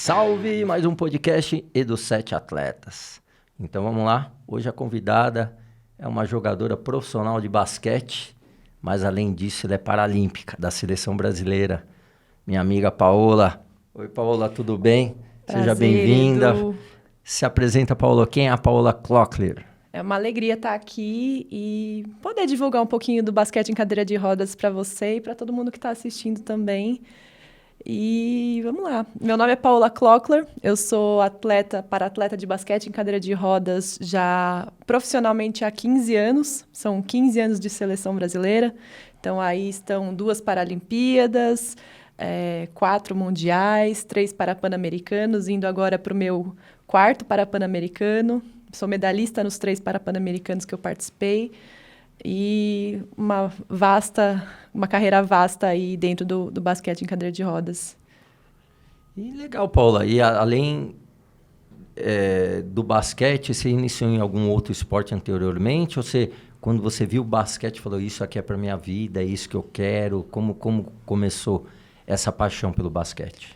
Salve! Mais um podcast Edu7 Atletas. Então vamos lá. Hoje a convidada é uma jogadora profissional de basquete, mas além disso ela é paralímpica da seleção brasileira. Minha amiga Paola. Oi, Paola, tudo bem? Prazer, seja bem-vinda. Edu. Se apresenta, Paola. Quem é a Paola Klockler? É uma alegria estar aqui e poder divulgar um pouquinho do basquete em cadeira de rodas para você e para todo mundo que está assistindo também. E vamos lá. Meu nome é Paola Klockler, eu sou para-atleta de basquete em cadeira de rodas já profissionalmente há 15 anos. São 15 anos de seleção brasileira. Então aí estão 2 Paralimpíadas, 4 mundiais, 3 Parapan-Americanos, indo agora para o meu 4º Parapan-Americano. Sou medalhista nos 3 Parapan-Americanos que eu participei. E uma carreira vasta aí dentro do basquete em cadeira de rodas. E legal, Paola. E além do basquete, você iniciou em algum outro esporte anteriormente? Ou quando você viu o basquete, falou, isso aqui é para minha vida, é isso que eu quero? Como começou essa paixão pelo basquete?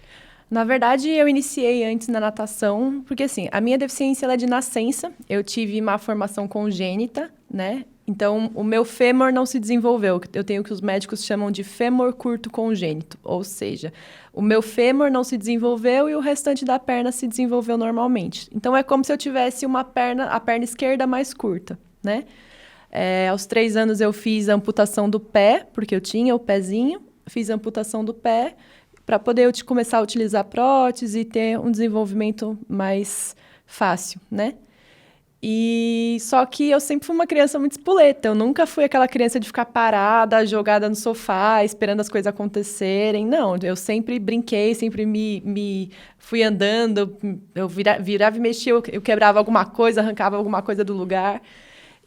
Na verdade, eu iniciei antes na natação, porque assim, a minha deficiência ela é de nascença. Eu tive uma formação congênita, né? Então, o meu fêmur não se desenvolveu. Eu tenho o que os médicos chamam de fêmur curto congênito. Ou seja, o meu fêmur não se desenvolveu e o restante da perna se desenvolveu normalmente. Então, é como se eu tivesse a perna esquerda mais curta, né? Aos 3 anos eu fiz a amputação do pé, porque eu tinha o pezinho. Fiz a amputação do pé para poder começar a utilizar prótese e ter um desenvolvimento mais fácil, né? E só que eu sempre fui uma criança muito espoleta. Eu nunca fui aquela criança de ficar parada, jogada no sofá, esperando as coisas acontecerem. Não, eu sempre brinquei, sempre me fui andando. Eu virava e mexia, eu quebrava alguma coisa, arrancava alguma coisa do lugar.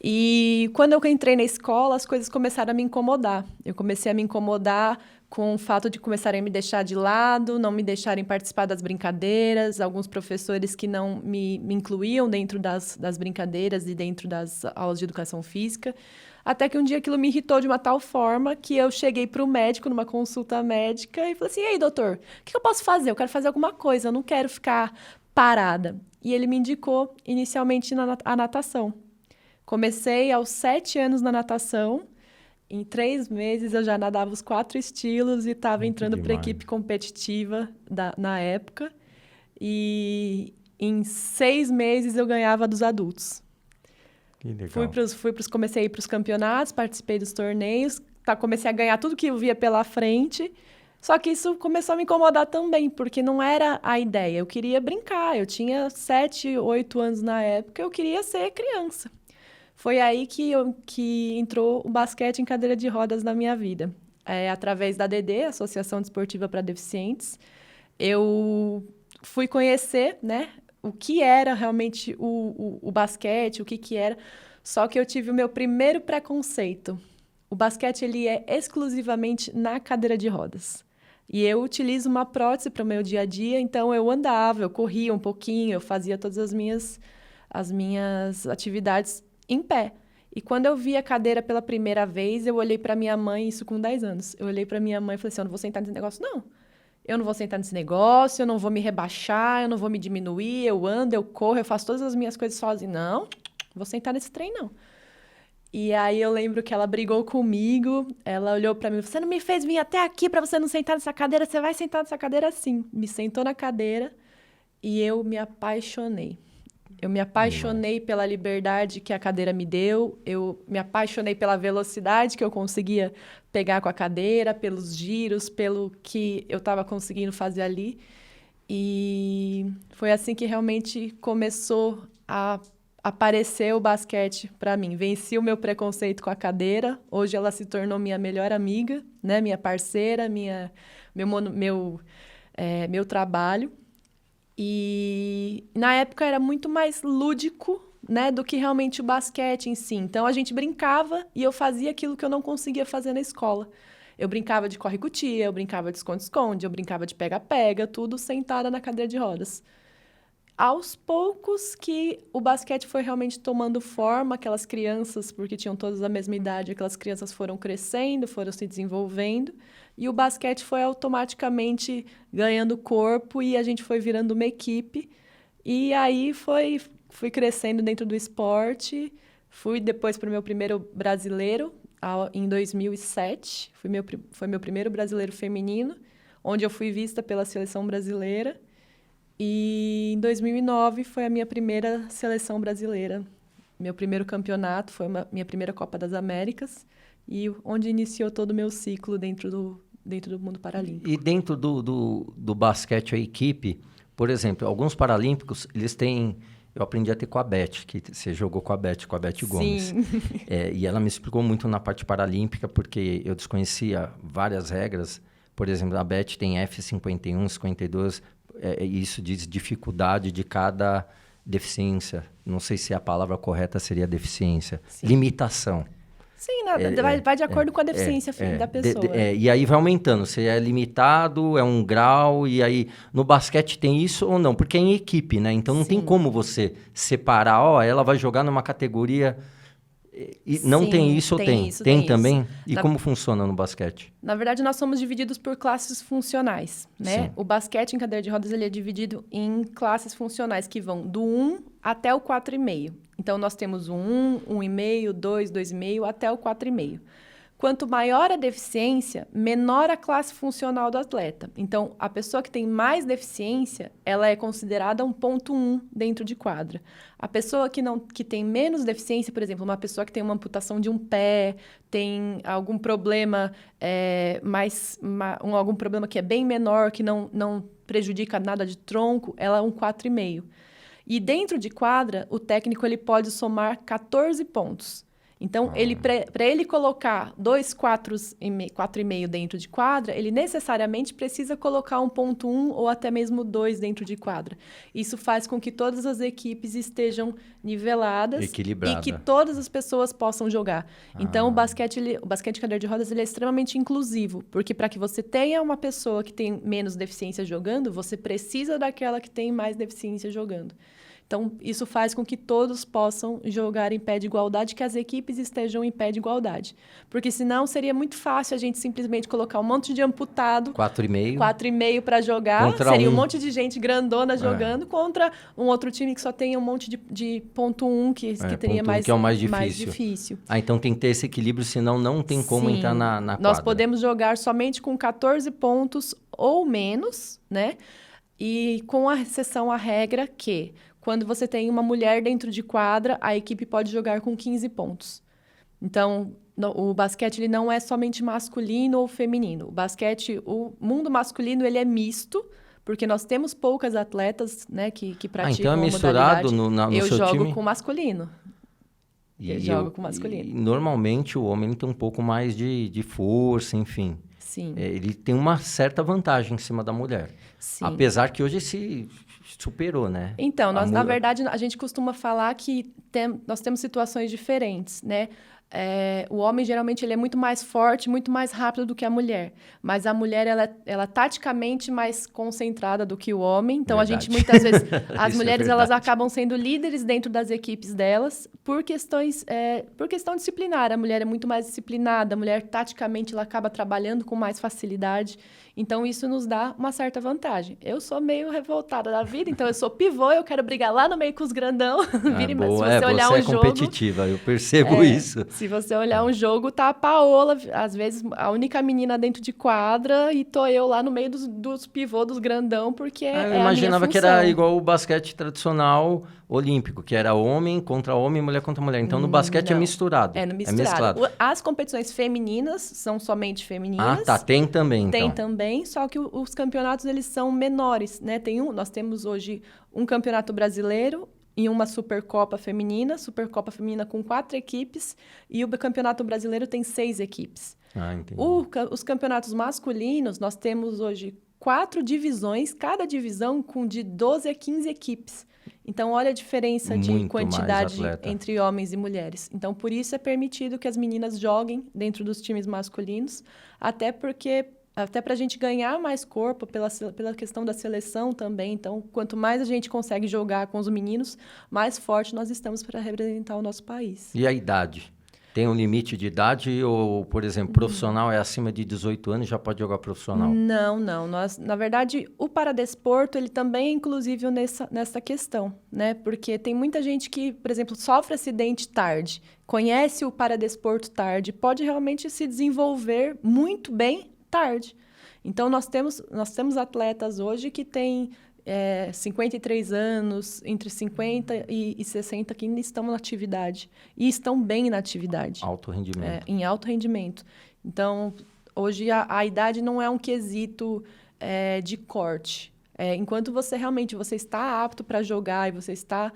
E quando eu entrei na escola, as coisas começaram a me incomodar. Eu comecei a me incomodar com o fato de começarem a me deixar de lado, não me deixarem participar das brincadeiras, alguns professores que não me incluíam dentro das brincadeiras e dentro das aulas de educação física, até que um dia aquilo me irritou de uma tal forma que eu cheguei para o médico, numa consulta médica, e falei assim, e aí, doutor, o que eu posso fazer? Eu quero fazer alguma coisa, eu não quero ficar parada. E ele me indicou, inicialmente, a natação. Comecei aos 7 anos na natação. Em 3 meses eu já nadava os 4 estilos e estava entrando para a equipe competitiva na época. E em 6 meses eu ganhava dos adultos. Que legal. Comecei a ir para os campeonatos, participei dos torneios, comecei a ganhar tudo que eu via pela frente. Só que isso começou a me incomodar também, porque não era a ideia. Eu queria brincar, eu tinha 7, 8 anos na época, eu queria ser criança. Foi aí que entrou o basquete em cadeira de rodas na minha vida. Através da ADD, Associação Desportiva para Deficientes, eu fui conhecer, né, o que era realmente o basquete, o que era. Só que eu tive o meu primeiro preconceito. O basquete ele é exclusivamente na cadeira de rodas. E eu utilizo uma prótese para o meu dia a dia, então eu andava, eu corria um pouquinho, eu fazia todas as minhas atividades em pé. E quando eu vi a cadeira pela primeira vez, eu olhei para minha mãe, isso com 10 anos. Eu olhei para minha mãe e falei assim, eu não vou sentar nesse negócio, não. Eu não vou sentar nesse negócio, eu não vou me rebaixar, eu não vou me diminuir, eu ando, eu corro, eu faço todas as minhas coisas sozinha. Não, vou sentar nesse trem, não. E aí eu lembro que ela brigou comigo, ela olhou para mim, você não me fez vir até aqui para você não sentar nessa cadeira, você vai sentar nessa cadeira sim. Me sentou na cadeira e eu me apaixonei. Eu me apaixonei pela liberdade que a cadeira me deu, eu me apaixonei pela velocidade que eu conseguia pegar com a cadeira, pelos giros, pelo que eu estava conseguindo fazer ali. E foi assim que realmente começou a aparecer o basquete para mim. Venci o meu preconceito com a cadeira, hoje ela se tornou minha melhor amiga, né? Minha parceira, meu trabalho. E na época era muito mais lúdico, né, do que realmente o basquete em si. Então a gente brincava e eu fazia aquilo que eu não conseguia fazer na escola. Eu brincava de corre-cutia, eu brincava de esconde-esconde, eu brincava de pega-pega, tudo sentada na cadeira de rodas. Aos poucos que o basquete foi realmente tomando forma, aquelas crianças, porque tinham todas a mesma idade, aquelas crianças foram crescendo, foram se desenvolvendo, e o basquete foi automaticamente ganhando corpo e a gente foi virando uma equipe. E aí fui crescendo dentro do esporte, fui depois para o meu primeiro brasileiro, em 2007, foi meu primeiro brasileiro feminino, onde eu fui vista pela seleção brasileira. E em 2009 foi a minha primeira seleção brasileira. Meu primeiro campeonato foi minha primeira Copa das Américas e onde iniciou todo o meu ciclo dentro do mundo paralímpico. E dentro do basquete, a equipe, por exemplo, alguns paralímpicos, eles têm... Eu aprendi a ter com a Beth, que você jogou com a Beth Gomes. Sim. E ela me explicou muito na parte paralímpica, porque eu desconhecia várias regras. Por exemplo, a Beth tem F51, 52... isso diz dificuldade de cada deficiência. Não sei se a palavra correta seria deficiência. Sim. Limitação. Sim, vai de acordo com a deficiência da pessoa. E aí vai aumentando. Se é limitado, é um grau, e aí no basquete tem isso ou não? Porque é em equipe, né? Então não tem como você separar, ela vai jogar numa categoria... E não Sim, tem isso ou tem? Isso, tem também? Isso. E como funciona no basquete? Na verdade, nós somos divididos por classes funcionais, né? Sim. O basquete em cadeira de rodas ele é dividido em classes funcionais que vão do 1 até o 4,5. Então, nós temos o 1, 1,5, 2, 2,5, até o 4,5. Quanto maior a deficiência, menor a classe funcional do atleta. Então, a pessoa que tem mais deficiência, ela é considerada um ponto 1 dentro de quadra. A pessoa que tem menos deficiência, por exemplo, uma pessoa que tem uma amputação de um pé, tem algum problema, algum problema que é bem menor, que não prejudica nada de tronco, ela é um 4,5. E dentro de quadra, o técnico ele pode somar 14 pontos. Então, para ele colocar 4,5 dentro de quadra, ele necessariamente precisa colocar um ponto 1 ou até mesmo 2 dentro de quadra. Isso faz com que todas as equipes estejam niveladas e que todas as pessoas possam jogar. Então, o basquete de cadeira de rodas ele é extremamente inclusivo, porque para que você tenha uma pessoa que tem menos deficiência jogando, você precisa daquela que tem mais deficiência jogando. Então, isso faz com que todos possam jogar em pé de igualdade, que as equipes estejam em pé de igualdade. Porque senão seria muito fácil a gente simplesmente colocar um monte de amputado... 4,5 para jogar. Seria um monte de gente grandona jogando contra um outro time que só tem um monte de ponto 1, que teria mais, que é o mais difícil. Então tem que ter esse equilíbrio, senão não tem como entrar na quadra. Nós podemos jogar somente com 14 pontos ou menos, né? E com a exceção à regra que... Quando você tem uma mulher dentro de quadra, a equipe pode jogar com 15 pontos. Então, o basquete ele não é somente masculino ou feminino. O mundo masculino ele é misto, porque nós temos poucas atletas, né, que praticam então é misturado no seu time? Eu jogo com masculino. Eu jogo com masculino. E normalmente o homem tem um pouco mais de força, enfim. Sim. Ele tem uma certa vantagem em cima da mulher. Sim. Apesar que hoje se superou, né? Então, na verdade, a gente costuma falar que nós temos situações diferentes, né? O homem, geralmente, ele é muito mais forte, muito mais rápido do que a mulher. Mas a mulher, ela é taticamente mais concentrada do que o homem. Então, verdade. A gente, muitas vezes... As mulheres, elas acabam sendo líderes dentro das equipes delas por questão disciplinar. A mulher é muito mais disciplinada. A mulher, taticamente, ela acaba trabalhando com mais facilidade. Então, isso nos dá uma certa vantagem. Eu sou meio revoltada da vida, então eu sou pivô, eu quero brigar lá no meio com os grandão. Se você olhar um jogo... competitiva, eu percebo isso. Se você olhar um jogo, tá a Paola, às vezes a única menina dentro de quadra, e tô eu lá no meio dos pivôs, dos grandão, porque eu imaginava que era igual o basquete tradicional olímpico, que era homem contra homem, mulher contra mulher. Então, no basquete não. é misturado. É mesclado. As competições femininas são somente femininas. Tem também, Tem também, só que os campeonatos, eles são menores, né? Nós temos hoje um campeonato brasileiro e uma Supercopa Feminina com 4 equipes, e o Campeonato Brasileiro tem 6 equipes. Entendi. Os campeonatos masculinos, nós temos hoje 4 divisões, cada divisão com de 12 a 15 equipes. Então, olha a diferença de quantidade entre homens e mulheres. Então, por isso é permitido que as meninas joguem dentro dos times masculinos, até porque até para a gente ganhar mais corpo pela questão da seleção também. Então, quanto mais a gente consegue jogar com os meninos, mais forte nós estamos para representar o nosso país. E a idade? Tem um limite de idade ou, por exemplo, profissional é acima de 18 anos e já pode jogar profissional? Não. Na verdade, o paradesporto, ele também é inclusivo nessa questão, né? Porque tem muita gente que, por exemplo, sofre acidente tarde, conhece o paradesporto tarde, pode realmente se desenvolver muito bem tarde. Então, nós temos atletas hoje que têm 53 anos, entre 50 e 60, que ainda estão na atividade. E estão bem na atividade. Alto rendimento. Em alto rendimento. Então, hoje a idade não é um quesito de corte. Enquanto você está apto para jogar e você está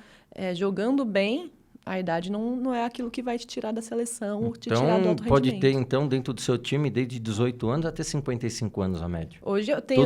jogando bem, a idade não é aquilo que vai te tirar da seleção ou te tirar do alto pode rendimento. ter, então, dentro do seu time, desde 18 anos até 55 anos a média. Hoje eu tenho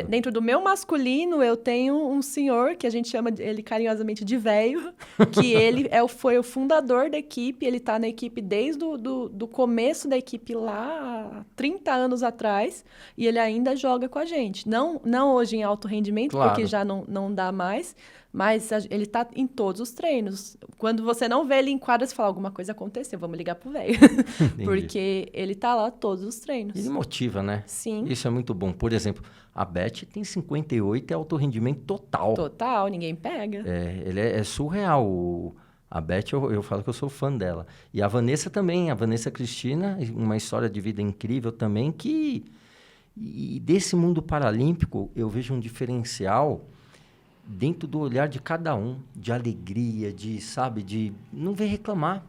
dentro do meu masculino, eu tenho um senhor, que a gente chama ele carinhosamente de velho, que ele foi o fundador da equipe, ele está na equipe desde do começo da equipe lá, há 30 anos atrás, e ele ainda joga com a gente. Não hoje em alto rendimento, claro, porque já não dá mais, mas ele está em todos os treinos. Quando você não vê ele em quadra, você fala, alguma coisa aconteceu, vamos ligar pro velho. Porque ele está lá todos os treinos. Ele motiva, né? Sim. Isso é muito bom. Por exemplo, a Beth tem 58 e é alto rendimento total. Total, ninguém pega. Ele é surreal. A Beth, eu falo que eu sou fã dela. E a Vanessa também, a Vanessa Cristina, uma história de vida incrível também, e desse mundo paralímpico, eu vejo um diferencial dentro do olhar de cada um, de alegria, de não ver reclamar.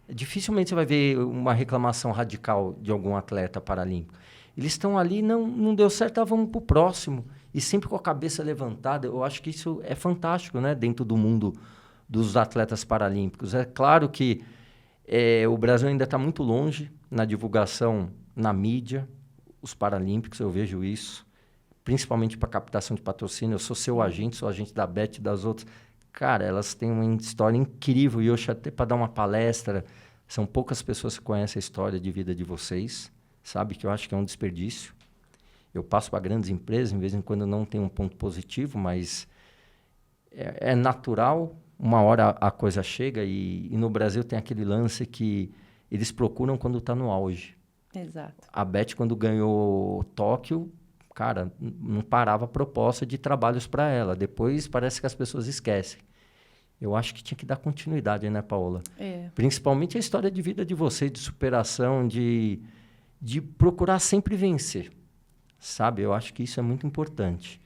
Dificilmente você vai ver uma reclamação radical de algum atleta paralímpico. Eles estão ali, não deu certo, vamos para o próximo. E sempre com a cabeça levantada. Eu acho que isso é fantástico, né? Dentro do mundo dos atletas paralímpicos. É claro que o Brasil ainda está muito longe na divulgação, na mídia. Os paralímpicos, eu vejo isso. Principalmente para captação de patrocínio. Eu sou seu agente, sou agente da Beth e das outras. Cara, elas têm uma história incrível. E eu até para dar uma palestra, são poucas pessoas que conhecem a história de vida de vocês. Sabe que eu acho que é um desperdício. Eu passo para grandes empresas, de vez em quando não tem um ponto positivo, mas é natural. Uma hora a coisa chega e no Brasil tem aquele lance que eles procuram quando está no auge. Exato. A Beth, quando ganhou Tóquio, cara, não parava a proposta de trabalhos para ela. Depois parece que as pessoas esquecem. Eu acho que tinha que dar continuidade, né, Paola? Principalmente a história de vida de vocês, de superação, de procurar sempre vencer. Sabe? Eu acho que isso é muito importante.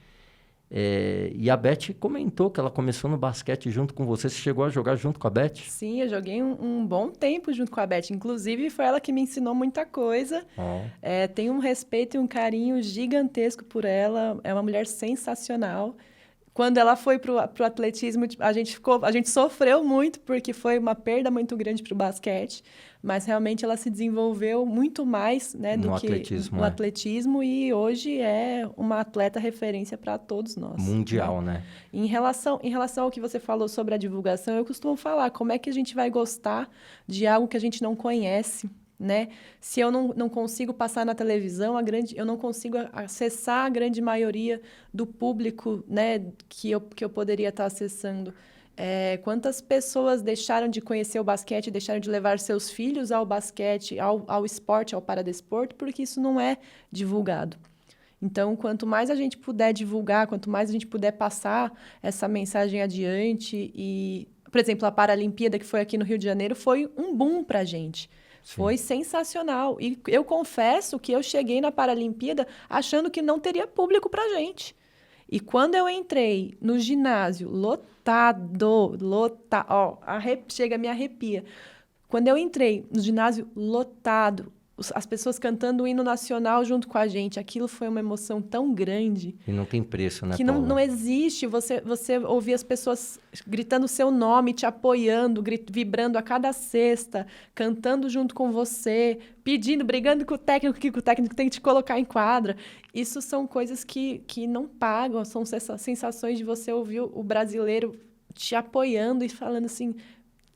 E a Beth comentou que ela começou no basquete junto com você. Você chegou a jogar junto com a Beth? Sim, eu joguei um bom tempo junto com a Beth. Inclusive, foi ela que me ensinou muita coisa. Tenho um respeito e um carinho gigantesco por ela. É uma mulher sensacional. Quando ela foi pro atletismo, a gente sofreu muito, porque foi uma perda muito grande pro basquete. Mas realmente ela se desenvolveu muito mais, né, do que no atletismo. E hoje é uma atleta referência para todos nós. Mundial, né? Em relação ao que você falou sobre a divulgação, eu costumo falar, como é que a gente vai gostar de algo que a gente não conhece, né? Se eu não consigo passar na televisão, eu não consigo acessar a grande maioria do público, né, que eu poderia estar acessando. Quantas pessoas deixaram de conhecer o basquete, deixaram de levar seus filhos ao basquete, ao esporte, ao paradesporto, porque isso não é divulgado. Então, quanto mais a gente puder divulgar, quanto mais a gente puder passar essa mensagem adiante e, por exemplo, a Paralimpíada que foi aqui no Rio de Janeiro foi um boom para a gente. Sim. Foi sensacional. E eu confesso que eu cheguei na Paralimpíada achando que não teria público para a gente. E quando eu entrei no ginásio, lotado, chega, me arrepia. Quando eu entrei no ginásio lotado, as pessoas cantando o hino nacional junto com a gente, aquilo foi uma emoção tão grande. E não tem preço, né, que Paula? não existe você ouvir as pessoas gritando o seu nome, te apoiando, vibrando a cada cesta, cantando junto com você, pedindo, brigando com o técnico, que o técnico tem que te colocar em quadra. Isso são coisas que não pagam, são sensações de você ouvir o brasileiro te apoiando e falando assim,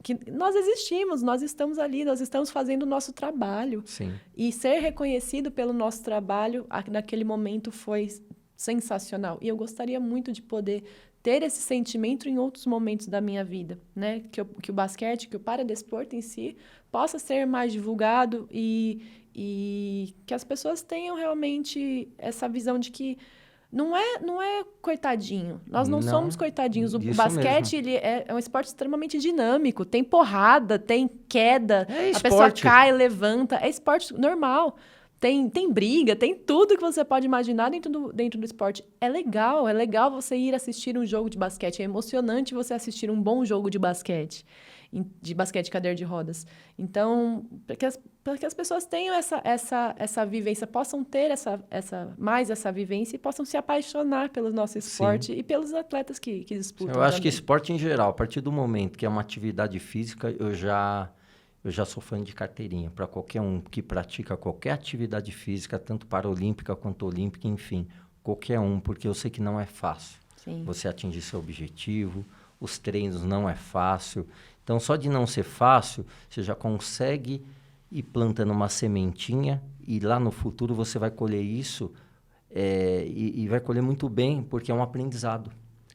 que nós existimos, nós estamos ali, nós estamos fazendo o nosso trabalho. Sim. E ser reconhecido pelo nosso trabalho naquele momento foi sensacional. E eu gostaria muito de poder ter esse sentimento em outros momentos da minha vida, né? Que o basquete, que o paradesporto em si possa ser mais divulgado e que as pessoas tenham realmente essa visão de que não é coitadinho. Nós não somos coitadinhos. O basquete ele é um esporte extremamente dinâmico. Tem porrada, tem queda, a pessoa cai, levanta. É esporte normal. Tem briga, tem tudo que você pode imaginar dentro do esporte. É legal você ir assistir um jogo de basquete. É emocionante você assistir um bom jogo de basquete cadeira de rodas. Então, para que as pessoas tenham essa vivência, possam ter essa vivência e possam se apaixonar pelo nosso esporte e pelos atletas que disputam. Eu acho que esporte em geral, a partir do momento que é uma atividade física, eu já sou fã de carteirinha. Para qualquer um que pratica qualquer atividade física, tanto paralímpica quanto olímpica, enfim, qualquer um, porque eu sei que não é fácil. Sim. Você atingir seu objetivo, os treinos não é fácil. Então, só de não ser fácil, você já consegue ir plantando uma sementinha e lá no futuro você vai colher isso e vai colher muito bem, porque é um aprendizado.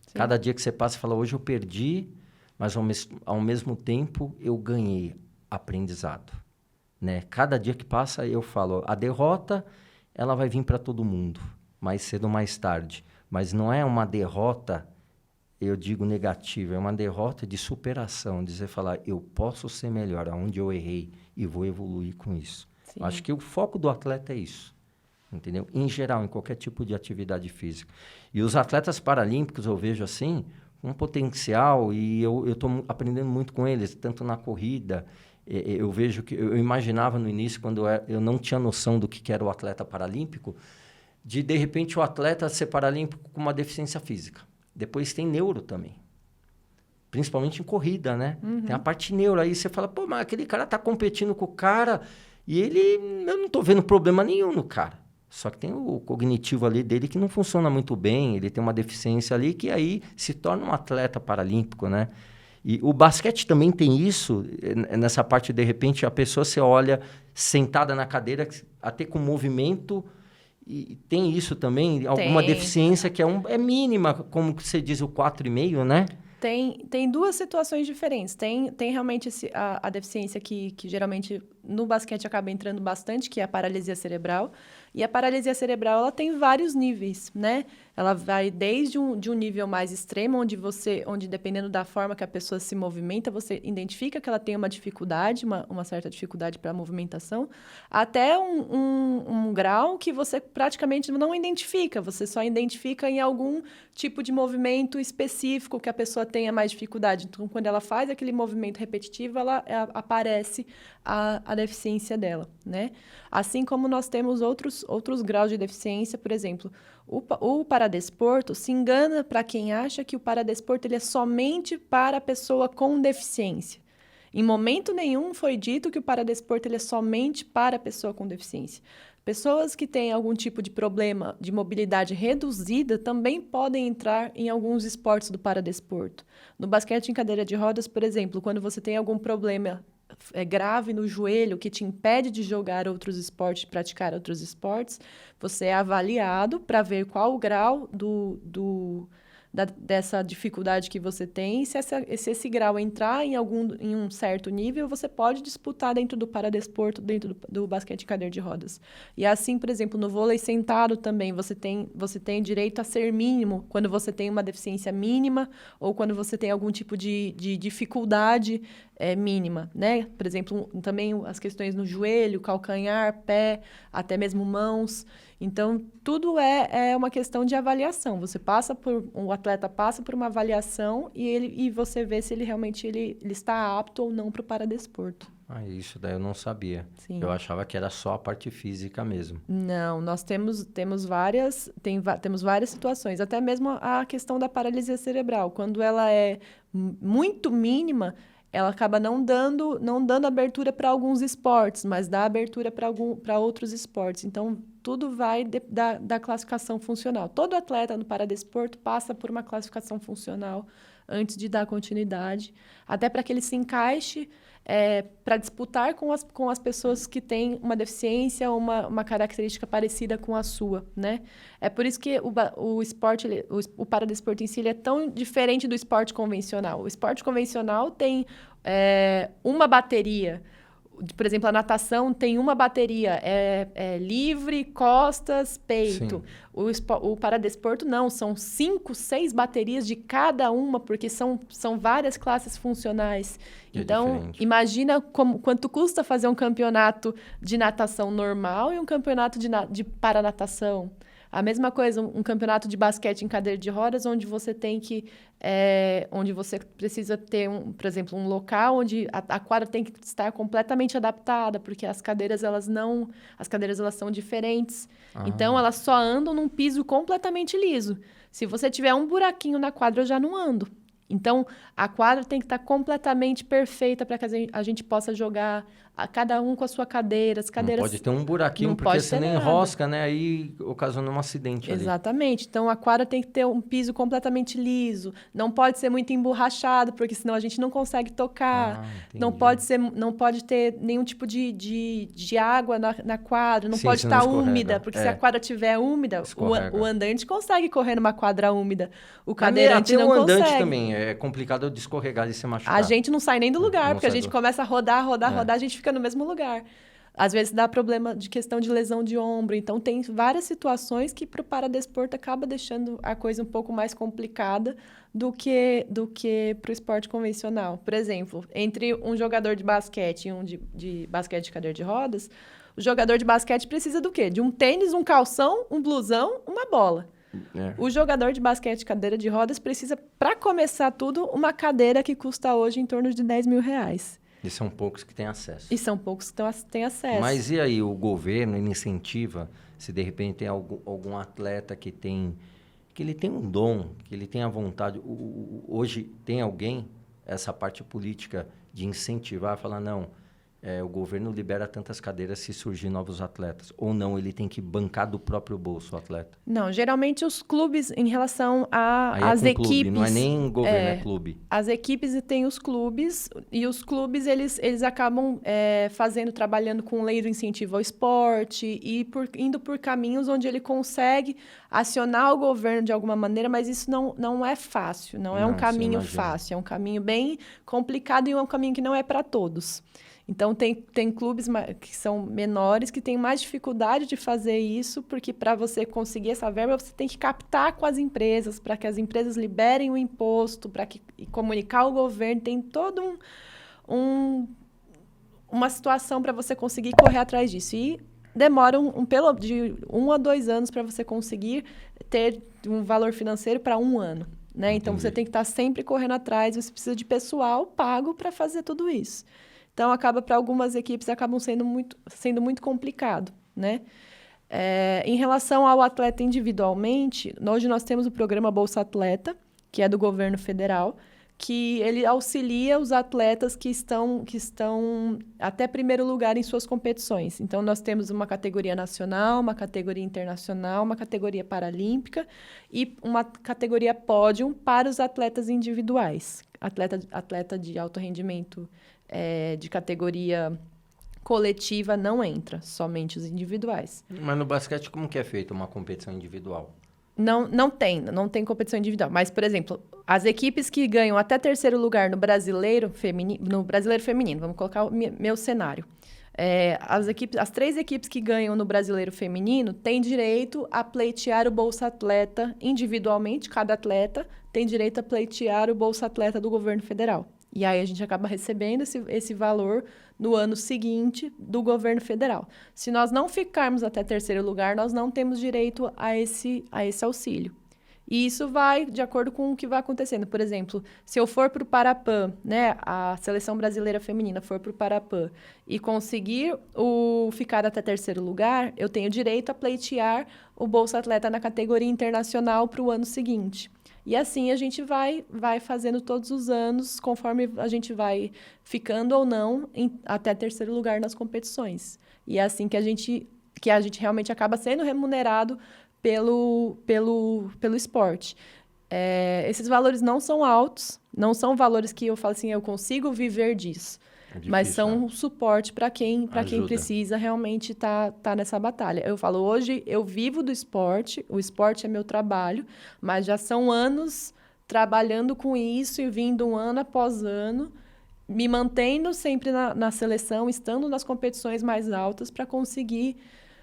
Sim. Cada dia que você passa, você fala, hoje eu perdi, mas ao mesmo tempo eu ganhei aprendizado. Né? Cada dia que passa, eu falo, a derrota ela vai vir para todo mundo, mais cedo ou mais tarde. Mas não é uma derrota, eu digo negativa, é uma derrota de superação, de você falar, eu posso ser melhor aonde eu errei e vou evoluir com isso. Acho que o foco do atleta é isso, entendeu? Em geral, em qualquer tipo de atividade física. E os atletas paralímpicos, eu vejo assim, um potencial, e eu estou aprendendo muito com eles, tanto na corrida. Eu vejo que eu imaginava no início, quando eu não tinha noção do que era o atleta paralímpico, de repente o atleta ser paralímpico com uma deficiência física. Depois tem neuro também. Principalmente em corrida, né? Uhum. Tem a parte neuro. Aí você fala, pô, mas aquele cara tá competindo com o cara e eu não tô vendo problema nenhum no cara. Só que tem o cognitivo ali dele que não funciona muito bem, ele tem uma deficiência ali que aí se torna um atleta paralímpico, né? E o basquete também tem isso, nessa parte, de repente, a pessoa se olha sentada na cadeira, até com movimento, e tem isso também, alguma deficiência que é mínima, como você diz, o 4,5, né? Tem duas situações diferentes. Tem realmente a deficiência que geralmente no basquete acaba entrando bastante, que é a paralisia cerebral. E a paralisia cerebral, ela tem vários níveis, né? Ela vai desde de um nível mais extremo, onde dependendo da forma que a pessoa se movimenta, você identifica que ela tem uma dificuldade, uma certa dificuldade para a movimentação, até um grau que você praticamente não identifica, você só identifica em algum tipo de movimento específico que a pessoa tenha mais dificuldade. Então, quando ela faz aquele movimento repetitivo, aparece a deficiência dela, né? Assim como nós temos outros graus de deficiência, por exemplo, o paradesporto se engana para quem acha que o paradesporto ele é somente para a pessoa com deficiência. Em momento nenhum foi dito que o paradesporto ele é somente para a pessoa com deficiência. Pessoas que têm algum tipo de problema de mobilidade reduzida também podem entrar em alguns esportes do paradesporto. No basquete em cadeira de rodas, por exemplo, quando você tem algum problema grave no joelho que te impede de jogar outros esportes, de praticar outros esportes, você é avaliado para ver qual o grau dessa dificuldade que você tem. Se esse grau entrar em um certo nível, você pode disputar dentro do paradesporto, dentro do basquete em cadeira de rodas. E assim, por exemplo, no vôlei sentado também, você tem direito a ser mínimo quando você tem uma deficiência mínima ou quando você tem algum tipo de dificuldade mínima, né? Por exemplo, também as questões no joelho, calcanhar, pé, até mesmo mãos. Então, tudo é uma questão de avaliação. O atleta passa por uma avaliação e você vê se ele realmente ele está apto ou não para o paradesporto. Isso daí eu não sabia. Sim. Eu achava que era só a parte física mesmo. Não, nós temos várias situações, até mesmo a questão da paralisia cerebral. Quando ela é muito mínima, ela acaba não dando abertura para alguns esportes, mas dá abertura para outros esportes. Então, tudo vai da classificação funcional. Todo atleta no paradesporto passa por uma classificação funcional antes de dar continuidade, até para que ele se encaixe para disputar com as pessoas que têm uma deficiência ou uma característica parecida com a sua, né? É por isso que o esporte, o paradesporto em si, ele é tão diferente do esporte convencional. O esporte convencional tem uma bateria. Por exemplo, a natação tem uma bateria, livre, costas, peito. O paradesporto não, são 5, 6 baterias de cada uma, porque são várias classes funcionais. Então, imagina quanto custa fazer um campeonato de natação normal e um campeonato de paranatação. A mesma coisa, um campeonato de basquete em cadeira de rodas, onde você tem que... onde você precisa ter, por exemplo, um local onde a quadra tem que estar completamente adaptada, porque as cadeiras, elas são diferentes. Então, elas só andam num piso completamente liso. Se você tiver um buraquinho na quadra, eu já não ando. Então, a quadra tem que estar completamente perfeita para que a gente possa jogar, cada um com a sua cadeira. As cadeiras... Não pode ter um buraquinho, porque você nem enrosca, né? Aí ocasiona um acidente ali. Exatamente. Então, a quadra tem que ter um piso completamente liso. Não pode ser muito emborrachado, porque senão a gente não consegue tocar. Não pode ter nenhum tipo de água na quadra. Não pode estar úmida, porque se a quadra estiver úmida, o andante consegue correr numa quadra úmida. O cadeirante não consegue. O andante também é complicado de escorregar e se machucar. A gente não sai nem do lugar, porque a gente começa a rodar, a gente fica no mesmo lugar. Às vezes dá problema de questão de lesão de ombro. Então, tem várias situações que para o paradesporto acaba deixando a coisa um pouco mais complicada do que para o esporte convencional. Por exemplo, entre um jogador de basquete e um de basquete de cadeira de rodas, o jogador de basquete precisa do quê? De um tênis, um calção, um blusão, uma bola. O jogador de basquete de cadeira de rodas precisa, para começar tudo, uma cadeira que custa hoje em torno de R$10.000. E são poucos que têm acesso. Têm acesso. Mas e aí, o governo incentiva, se de repente tem algum atleta que ele tem um dom, que ele tem a vontade, hoje tem alguém, essa parte política de incentivar, falar, não, o governo libera tantas cadeiras se surgir novos atletas. Ou não, ele tem que bancar do próprio bolso o atleta? Não, geralmente os clubes, em relação às equipes... Clube, não é nem governo, é clube. As equipes e tem os clubes, e os clubes eles acabam trabalhando com lei do incentivo ao esporte e indo por caminhos onde ele consegue acionar o governo de alguma maneira, mas isso não é fácil, não é um caminho fácil, é um caminho bem complicado e é um caminho que não é para todos. Então, tem clubes que são menores que têm mais dificuldade de fazer isso, porque para você conseguir essa verba, você tem que captar com as empresas, para que as empresas liberem o imposto, e comunicar ao governo. Tem toda uma situação para você conseguir correr atrás disso. E demora de 1 a 2 anos para você conseguir ter um valor financeiro para 1 ano. Né? Então, você tem que estar sempre correndo atrás, você precisa de pessoal pago para fazer tudo isso. Então, para algumas equipes, acabam sendo muito complicado, né? Em relação ao atleta individualmente, hoje nós temos o programa Bolsa Atleta, que é do governo federal, que ele auxilia os atletas que estão até primeiro lugar em suas competições. Então, nós temos uma categoria nacional, uma categoria internacional, uma categoria paralímpica e uma categoria pódium para os atletas individuais. Atleta de alto rendimento de categoria coletiva não entra, somente os individuais. Mas no basquete, como que é feita uma competição individual? Não tem competição individual. Mas, por exemplo, as equipes que ganham até 3º lugar no brasileiro feminino, vamos colocar o meu cenário. As 3 equipes que ganham no brasileiro feminino têm direito a pleitear o Bolsa Atleta individualmente, cada atleta tem direito a pleitear o Bolsa Atleta do governo federal. E aí a gente acaba recebendo esse valor no ano seguinte do governo federal. Se nós não ficarmos até 3º lugar, nós não temos direito a esse auxílio. E isso vai de acordo com o que vai acontecendo. Por exemplo, se eu for para o Parapan, né, a seleção brasileira feminina for para o Parapan e conseguir ficar até 3º lugar, eu tenho direito a pleitear o Bolsa Atleta na categoria internacional para o ano seguinte. E assim a gente vai fazendo todos os anos, conforme a gente vai ficando ou não até 3º lugar nas competições. E é assim que a gente que a gente realmente acaba sendo remunerado pelo esporte. Esses valores não são altos, não são valores que eu falo assim, eu consigo viver disso. difícil, Mas são né? um suporte para quem Ajuda. precisa realmente tá nessa batalha. Eu falo, hoje eu vivo do esporte, o esporte é meu trabalho, mas já são anos trabalhando com isso e vindo ano após ano, me mantendo sempre na seleção, estando nas competições mais altas para conseguir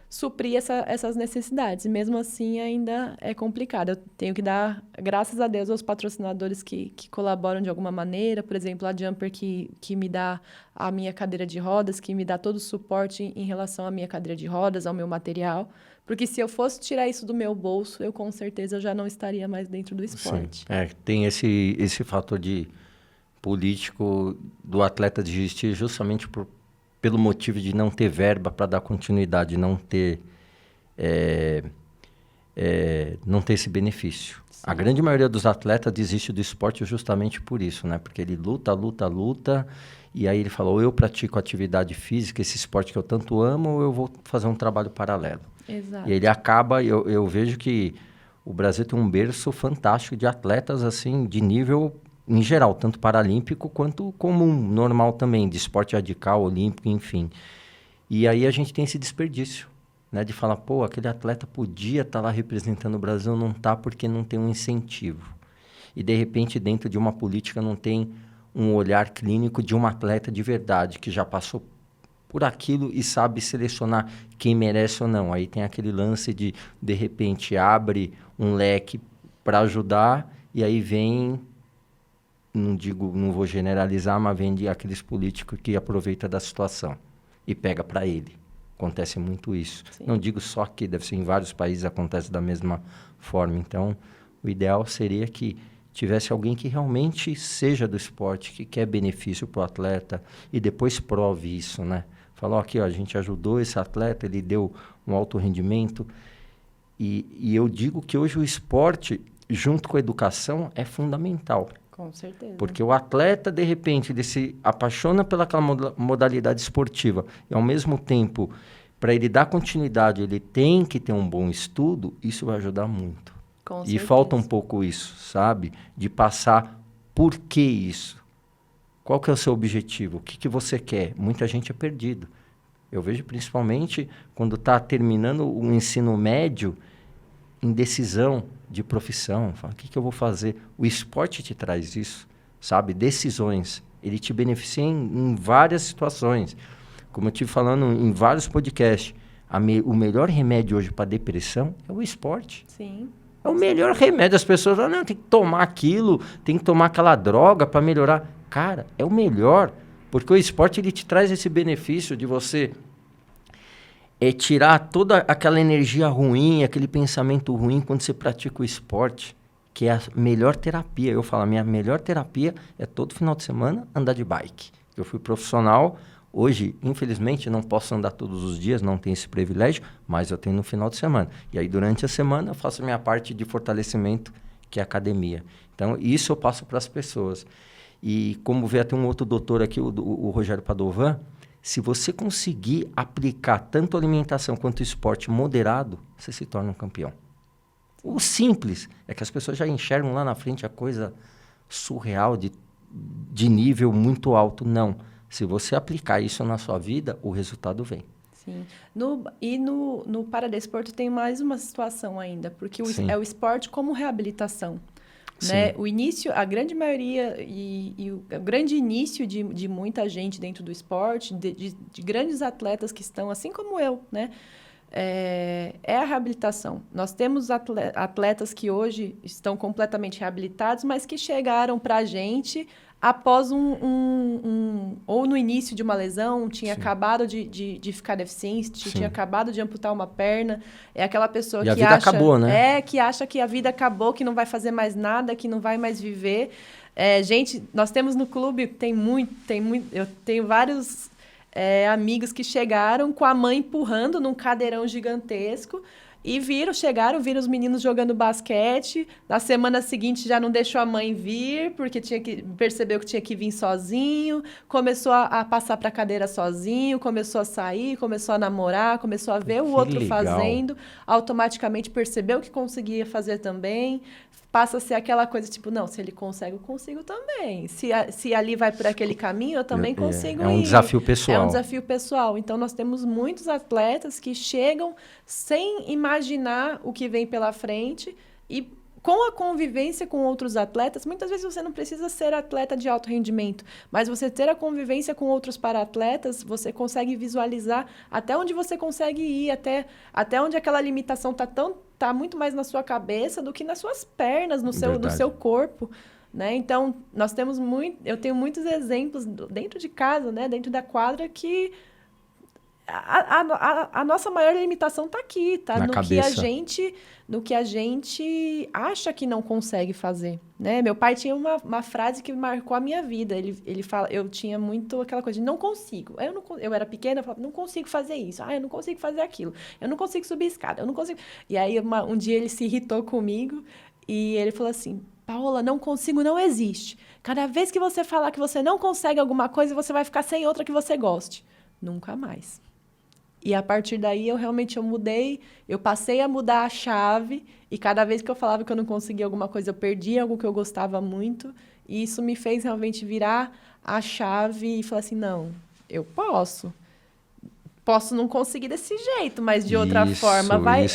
suprir essas necessidades. E mesmo assim, ainda é complicado. Eu tenho que dar graças a Deus aos patrocinadores que colaboram de alguma maneira. Por exemplo, a Jumper, que me dá a minha cadeira de rodas, que me dá todo o suporte em relação à minha cadeira de rodas, ao meu material. Porque se eu fosse tirar isso do meu bolso, eu com certeza já não estaria mais dentro do esporte. Sim. Tem esse fator de político do atleta desistir justamente pelo motivo de não ter verba para dar continuidade, não ter esse benefício. Sim. A grande maioria dos atletas desiste do esporte justamente por isso, né? Porque ele luta, e aí ele fala, ou eu pratico atividade física, esse esporte que eu tanto amo, ou eu vou fazer um trabalho paralelo. Exato. E ele acaba, eu vejo que o Brasil tem um berço fantástico de atletas, assim, de nível em geral, tanto paralímpico quanto comum, normal também, de esporte radical, olímpico, enfim. E aí a gente tem esse desperdício, né? De falar, pô, aquele atleta podia estar lá representando o Brasil, não está porque não tem um incentivo. E, de repente, dentro de uma política não tem um olhar clínico de um atleta de verdade, que já passou por aquilo e sabe selecionar quem merece ou não. Aí tem aquele lance de repente, abre um leque para ajudar e aí vem... não vou generalizar, mas vem de aqueles políticos que aproveitam da situação e pega para ele. Acontece muito isso. Sim. Não digo só aqui, deve ser em vários países, acontece da mesma forma. Então, o ideal seria que tivesse alguém que realmente seja do esporte, que quer benefício para o atleta e depois prove isso, né? Falou aqui, ó, a gente ajudou esse atleta, ele deu um alto rendimento. E eu digo que hoje o esporte, junto com a educação, é fundamental. Com certeza. Porque o atleta, de repente, ele se apaixona pelaquela modalidade esportiva e, ao mesmo tempo, para ele dar continuidade, ele tem que ter um bom estudo, isso vai ajudar muito. Com e certeza. falta um pouco isso, sabe? De passar por que isso. Qual que é o seu objetivo? O que você quer? Muita gente é perdido. Eu vejo principalmente quando está terminando o ensino médio, indecisão de profissão. Fala, o que eu vou fazer? O esporte te traz isso, sabe? Decisões. Ele te beneficia em várias situações. Como eu estive falando em vários podcasts, o melhor remédio hoje para depressão é o esporte. Sim. É o melhor remédio. As pessoas falam, não, tem que tomar aquilo, tem que tomar aquela droga para melhorar. Cara, é o melhor, porque o esporte ele te traz esse benefício de você tirar toda aquela energia ruim, aquele pensamento ruim quando você pratica o esporte, que é a melhor terapia. Eu falo, a minha melhor terapia é todo final de semana andar de bike. Eu fui profissional, hoje, infelizmente, não posso andar todos os dias, não tenho esse privilégio, mas eu tenho no final de semana. E aí, durante a semana, eu faço a minha parte de fortalecimento, que é a academia. Então, isso eu passo para as pessoas. E como vê até um outro doutor aqui, o Rogério Padovan, se você conseguir aplicar tanto a alimentação quanto o esporte moderado, você se torna um campeão. O simples é que as pessoas já enxergam lá na frente a coisa surreal de nível muito alto. Não. Se você aplicar isso na sua vida, o resultado vem. Sim. No paradesporto tem mais uma situação ainda, porque é o esporte como reabilitação. Né? O início, a grande maioria e o grande início de muita gente dentro do esporte, de grandes atletas que estão, assim como eu, né? É a reabilitação. Nós temos atletas que hoje estão completamente reabilitados, mas que chegaram para a gente após ou no início de uma lesão, tinha Sim. acabado de ficar deficiente, Sim. tinha acabado de amputar uma perna. É aquela pessoa e a que vida acha... acabou, né? que acha que a vida acabou, que não vai fazer mais nada, que não vai mais viver. Gente, nós temos no clube, eu tenho vários amigos que chegaram com a mãe empurrando num cadeirão gigantesco, E viram os meninos jogando basquete. Na semana seguinte já não deixou a mãe vir, porque percebeu que tinha que vir sozinho. Começou a passar para a cadeira sozinho, começou a sair, começou a namorar, começou a ver o outro legal. fazendo. Automaticamente percebeu que conseguia fazer também. Passa a ser aquela coisa tipo, não, se ele consegue, eu consigo também. Se ali vai por aquele caminho, eu também consigo ir. É um desafio pessoal. É um desafio pessoal. Então, nós temos muitos atletas que chegam sem imaginar o que vem pela frente e com a convivência com outros atletas, muitas vezes você não precisa ser atleta de alto rendimento, mas você ter a convivência com outros para-atletas, você consegue visualizar até onde você consegue ir, até onde aquela limitação tá muito mais na sua cabeça do que nas suas pernas, no seu corpo. Né? Então, eu tenho muitos exemplos dentro de casa, né? Dentro da quadra, que a nossa maior limitação está aqui, tá? No que a gente acha que não consegue fazer, né? Meu pai tinha uma frase que marcou a minha vida. Ele fala, eu tinha muito aquela coisa de não consigo. Eu era pequena, eu falava, não consigo fazer isso. Eu não consigo fazer aquilo. Eu não consigo subir escada. Eu não consigo. E aí, um dia ele se irritou comigo e ele falou assim: Paola, não consigo não existe. Cada vez que você falar que você não consegue alguma coisa, você vai ficar sem outra que você goste. Nunca mais. E a partir daí, eu mudei, eu passei a mudar a chave, e cada vez que eu falava que eu não conseguia alguma coisa, eu perdia algo que eu gostava muito, e isso me fez realmente virar a chave e falar assim, não, eu posso não conseguir desse jeito, mas de outra forma vai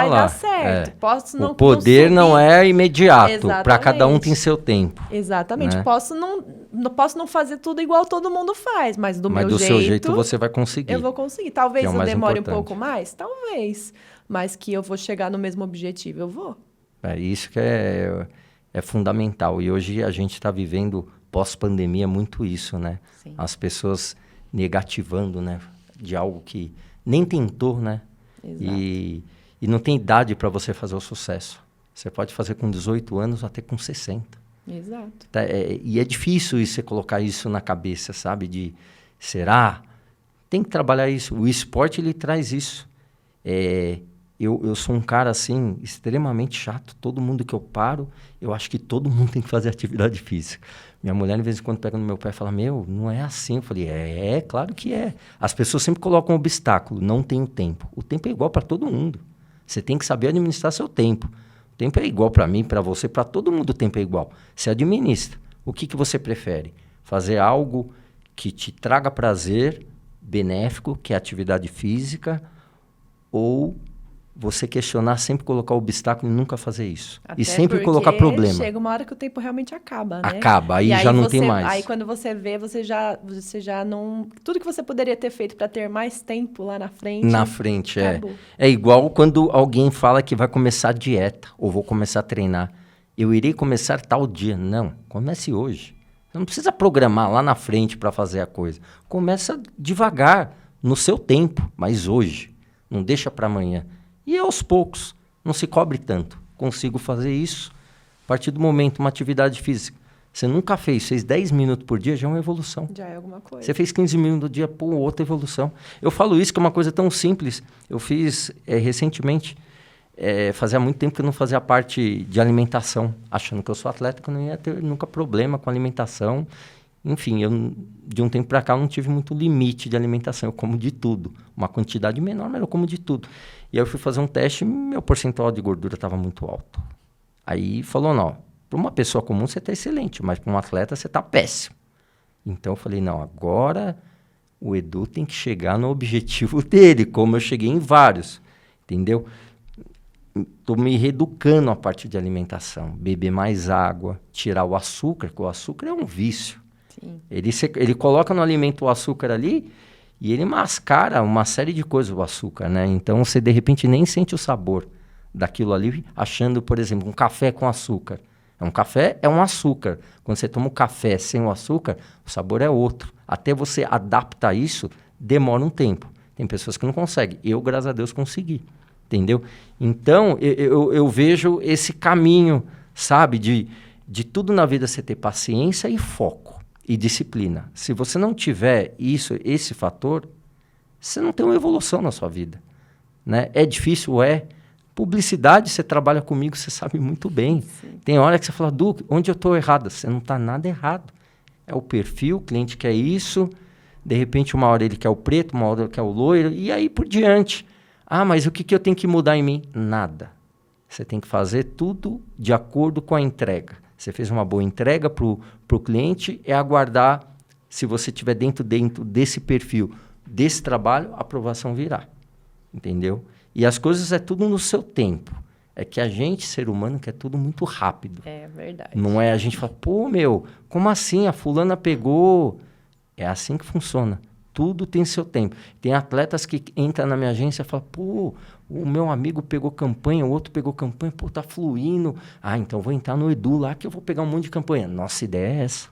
dar certo. O poder não é imediato, para cada um tem seu tempo. Exatamente. Né? Posso não fazer tudo igual todo mundo faz, mas do seu jeito você vai conseguir. Eu vou conseguir. Talvez eu demore um pouco mais, talvez, mas que eu vou chegar no mesmo objetivo, eu vou. É isso que é fundamental. E hoje a gente está vivendo, pós-pandemia, muito isso, né? Sim. As pessoas negativando, né? De algo que nem tentou, né? Exato. E não tem idade para você fazer o sucesso. Você pode fazer com 18 anos até com 60. Exato. E é difícil você colocar isso na cabeça, sabe? Será? Tem que trabalhar isso. O esporte, ele traz isso. Eu sou um cara, assim, extremamente chato. Todo mundo que eu paro, eu acho que todo mundo tem que fazer atividade física. Minha mulher, de vez em quando, pega no meu pé e fala, não é assim. Eu falei, claro que é. As pessoas sempre colocam um obstáculo, não tem o tempo. O tempo é igual para todo mundo. Você tem que saber administrar seu tempo. O tempo é igual para mim, para você, para todo mundo o tempo é igual. Você administra. O que você prefere? Fazer algo que te traga prazer, benéfico, que é atividade física, ou você questionar, sempre colocar obstáculo e nunca fazer isso. Até e sempre colocar problema. Chega uma hora que o tempo realmente acaba, né? Acaba, aí já não tem mais. Aí quando você vê, você já não... Tudo que você poderia ter feito para ter mais tempo lá na frente... Na frente, acabou. É igual quando alguém fala que vai começar a dieta, ou vou começar a treinar. Eu irei começar tal dia. Não, comece hoje. Você não precisa programar lá na frente para fazer a coisa. Começa devagar, no seu tempo, mas hoje. Não deixa para amanhã. E aos poucos, não se cobre tanto. Consigo fazer isso. A partir do momento, uma atividade física. Você nunca fez 10 minutos por dia, já é uma evolução. Já é alguma coisa. Você fez 15 minutos do dia, outra evolução. Eu falo isso que é uma coisa tão simples. Eu fiz recentemente, fazia muito tempo que eu não fazia parte de alimentação, achando que eu sou atleta, que eu não ia ter nunca problema com alimentação. Enfim, de um tempo para cá eu não tive muito limite de alimentação, eu como de tudo. Uma quantidade menor, mas eu como de tudo. E aí eu fui fazer um teste e meu percentual de gordura estava muito alto. Aí falou, não, para uma pessoa comum você está excelente, mas para um atleta você está péssimo. Então eu falei, não, agora o Edu tem que chegar no objetivo dele, como eu cheguei em vários, entendeu? Estou me reeducando a parte de alimentação, beber mais água, tirar o açúcar, porque o açúcar é um vício. Sim. Ele coloca no alimento o açúcar ali e ele mascara uma série de coisas, o açúcar, né? Então, você, de repente, nem sente o sabor daquilo ali, achando, por exemplo, um café com açúcar. Um café é um açúcar. Quando você toma um café sem o açúcar, o sabor é outro. Até você adaptar isso, demora um tempo. Tem pessoas que não conseguem. Eu, graças a Deus, consegui. Entendeu? Então, eu vejo esse caminho, sabe? De tudo na vida você ter paciência e foco. E disciplina. Se você não tiver esse fator, você não tem uma evolução na sua vida. Né? É difícil? Publicidade, você trabalha comigo, você sabe muito bem. Sim. Tem hora que você fala, Du, onde eu estou errado? Você não está nada errado. É o perfil, o cliente quer isso, de repente uma hora ele quer o preto, uma hora ele quer o loiro, e aí por diante. Ah, mas o que eu tenho que mudar em mim? Nada. Você tem que fazer tudo de acordo com a entrega. Você fez uma boa entrega para o cliente, é aguardar, se você estiver dentro desse perfil, desse trabalho, a aprovação virá. Entendeu? E as coisas é tudo no seu tempo. É que a gente, ser humano, quer tudo muito rápido. É verdade. Não é a gente falar, pô, como assim? A fulana pegou. É assim que funciona. Tudo tem seu tempo. Tem atletas que entram na minha agência e falam, pô, o meu amigo pegou campanha, o outro pegou campanha, pô, tá fluindo. Ah, então vou entrar no Edu lá que eu vou pegar um monte de campanha. Nossa ideia é essa.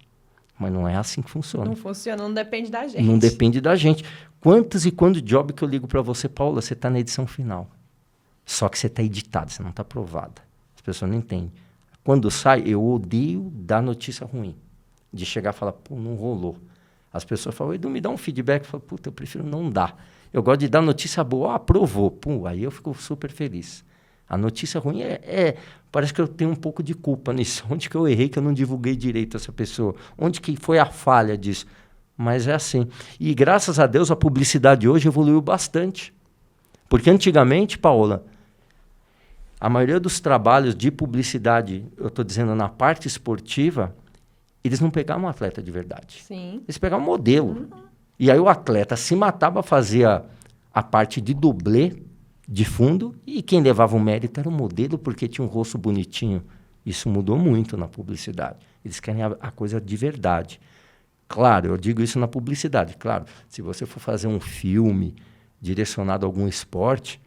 Mas não é assim que funciona. Não funciona, não depende da gente. Não depende da gente. Quantos e quantos job que eu ligo para você, Paula, você tá na edição final. Só que você tá editado, você não tá aprovada. As pessoas não entendem. Quando sai, eu odeio dar notícia ruim. De chegar e falar, pô, não rolou. As pessoas falam, Edu, me dá um feedback. Eu falo, puta, eu prefiro não dar. Eu gosto de dar notícia boa, aprovou. Pum, aí eu fico super feliz. A notícia ruim parece que eu tenho um pouco de culpa nisso. Onde que eu errei que eu não divulguei direito essa pessoa? Onde que foi a falha disso? Mas é assim. E graças a Deus a publicidade hoje evoluiu bastante. Porque antigamente, Paola, a maioria dos trabalhos de publicidade, eu estou dizendo na parte esportiva, eles não pegavam um atleta de verdade. Sim. Eles pegavam um modelo. E aí o atleta se matava, fazia a parte de dublê, de fundo, e quem levava o mérito era o modelo, porque tinha um rosto bonitinho. Isso mudou muito na publicidade. Eles querem a coisa de verdade. Claro, eu digo isso na publicidade. Claro, se você for fazer um filme direcionado a algum esporte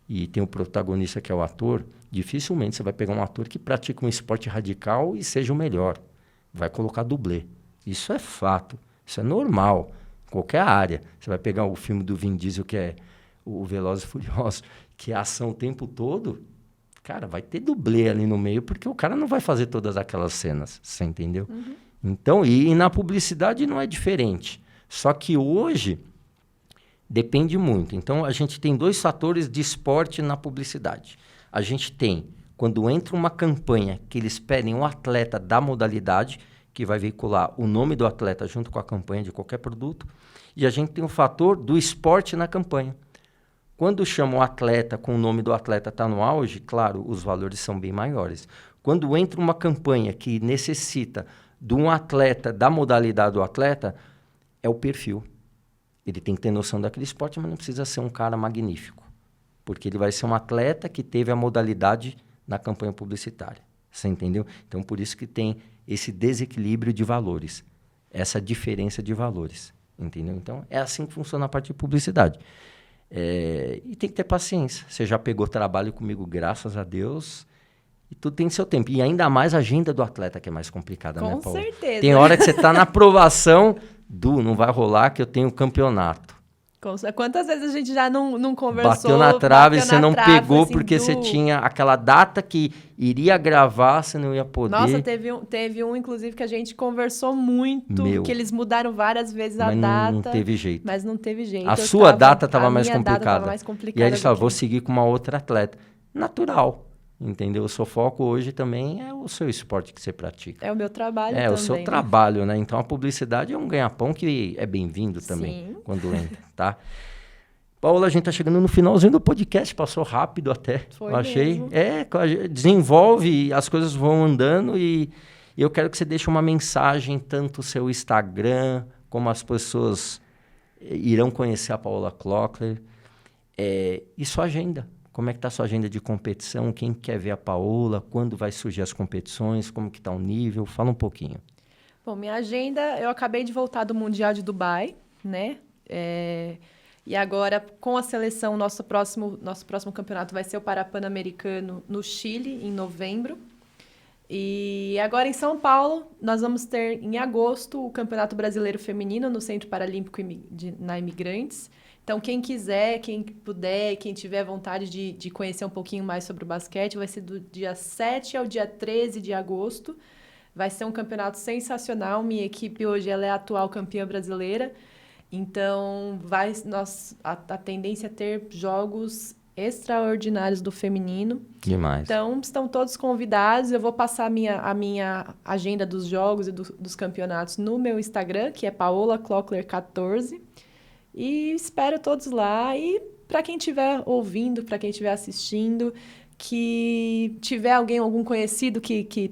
e tem o protagonista que é o ator, dificilmente você vai pegar um ator que pratica um esporte radical e seja o melhor. Vai colocar dublê. Isso é fato. Isso é normal. Qualquer área. Você vai pegar o filme do Vin Diesel, que é o Velozes e Furiosos, que é ação o tempo todo, cara, vai ter dublê ali no meio, porque o cara não vai fazer todas aquelas cenas. Você entendeu? Uhum. Então, e na publicidade não é diferente. Só que hoje depende muito. Então, a gente tem 2 fatores de esporte na publicidade. A gente tem, quando entra uma campanha que eles pedem um atleta da modalidade, que vai veicular o nome do atleta junto com a campanha de qualquer produto, e a gente tem o fator do esporte na campanha. Quando chama o atleta com o nome do atleta está no auge, claro, os valores são bem maiores. Quando entra uma campanha que necessita de um atleta, da modalidade do atleta, é o perfil. Ele tem que ter noção daquele esporte, mas não precisa ser um cara magnífico. Porque ele vai ser um atleta que teve a modalidade na campanha publicitária. Você entendeu? Então, por isso que tem esse desequilíbrio de valores. Essa diferença de valores. Entendeu? Então, é assim que funciona a parte de publicidade. E tem que ter paciência. Você já pegou trabalho comigo, graças a Deus, e tudo tem seu tempo. E ainda mais a agenda do atleta, que é mais complicada, né, Paula? Com certeza. Tem hora que você está na aprovação, não vai rolar que eu tenho campeonato. Quantas vezes a gente já não conversou? Bateu na trave, você não pegou assim, porque você tinha aquela data que iria gravar, você não ia poder. Nossa, teve um, inclusive, que a gente conversou muito, que eles mudaram várias vezes a data. Não teve jeito. Mas não teve jeito. A sua data estava mais complicada. Tava mais complicada. E aí eles falaram, vou seguir com uma outra atleta. Natural, entendeu? O seu foco hoje também é o seu esporte que você pratica. É o meu trabalho também. É o seu trabalho, né? Então, a publicidade é um ganha-pão que é bem-vindo também, Sim. quando entra, tá? Paula, a gente tá chegando no finalzinho do podcast, passou rápido até. Foi eu achei. mesmo. Desenvolve, as coisas vão andando e eu quero que você deixe uma mensagem, tanto o seu Instagram, como as pessoas irão conhecer a Paola Klockler. E sua agenda. Como é que tá a sua agenda de competição? Quem quer ver a Paola? Quando vai surgir as competições? Como que tá o nível? Fala um pouquinho. Bom, minha agenda, eu acabei de voltar do Mundial de Dubai, né? E agora, com a seleção, nosso próximo campeonato vai ser o Parapan-Americano no Chile, em novembro. E agora, em São Paulo, nós vamos ter, em agosto, o Campeonato Brasileiro Feminino no Centro Paralímpico na Imigrantes. Então, quem quiser, quem puder, quem tiver vontade de conhecer um pouquinho mais sobre o basquete, vai ser do dia 7 ao dia 13 de agosto. Vai ser um campeonato sensacional. Minha equipe hoje ela é a atual campeã brasileira. Então, a tendência é ter jogos extraordinários do feminino. Demais. Então, estão todos convidados. Eu vou passar a minha agenda dos jogos e dos campeonatos no meu Instagram, que é paolaclockler14. E espero todos lá. E para quem estiver ouvindo, para quem estiver assistindo, que tiver algum conhecido que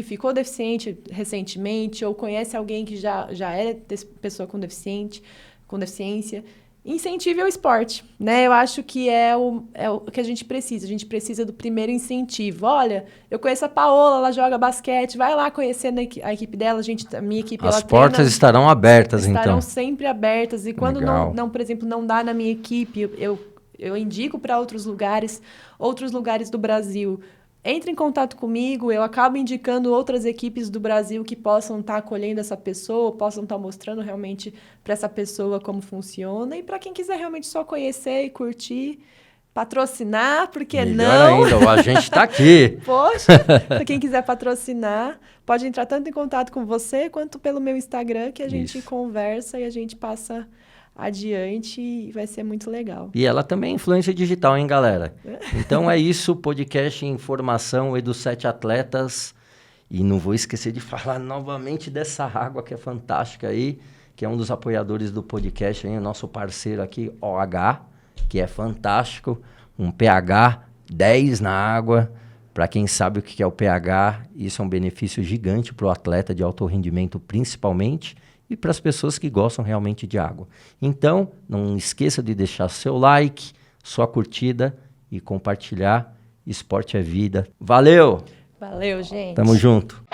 ficou deficiente recentemente, ou conhece alguém que já é pessoa com deficiência, incentive ao esporte, né? Eu acho que é o que a gente precisa. A gente precisa do primeiro incentivo. Olha, eu conheço a Paola, ela joga basquete, vai lá conhecer a equipe dela. A minha equipe, As ela portas estarão abertas, então. Estarão sempre abertas. E quando Legal. por exemplo, não dá na minha equipe, eu indico para outros lugares do Brasil. Entre em contato comigo, eu acabo indicando outras equipes do Brasil que possam estar acolhendo essa pessoa, possam estar mostrando realmente para essa pessoa como funciona. E para quem quiser realmente só conhecer e curtir, patrocinar, porque Melhor não? ainda, a gente está aqui. Poxa, para quem quiser patrocinar, pode entrar tanto em contato com você quanto pelo meu Instagram, que a gente conversa e a gente passa adiante e vai ser muito legal. E ela também é influência digital, hein, galera? Então é isso, podcast Informação Edu7 Atletas. E não vou esquecer de falar novamente dessa água que é fantástica aí, que é um dos apoiadores do podcast, hein, o nosso parceiro aqui, OH, que é fantástico, um pH 10 na água. Para quem sabe o que é o pH, isso é um benefício gigante para o atleta de alto rendimento, principalmente, e para as pessoas que gostam realmente de água. Então, não esqueça de deixar seu like, sua curtida e compartilhar. Esporte é vida. Valeu! Valeu, gente! Tamo junto!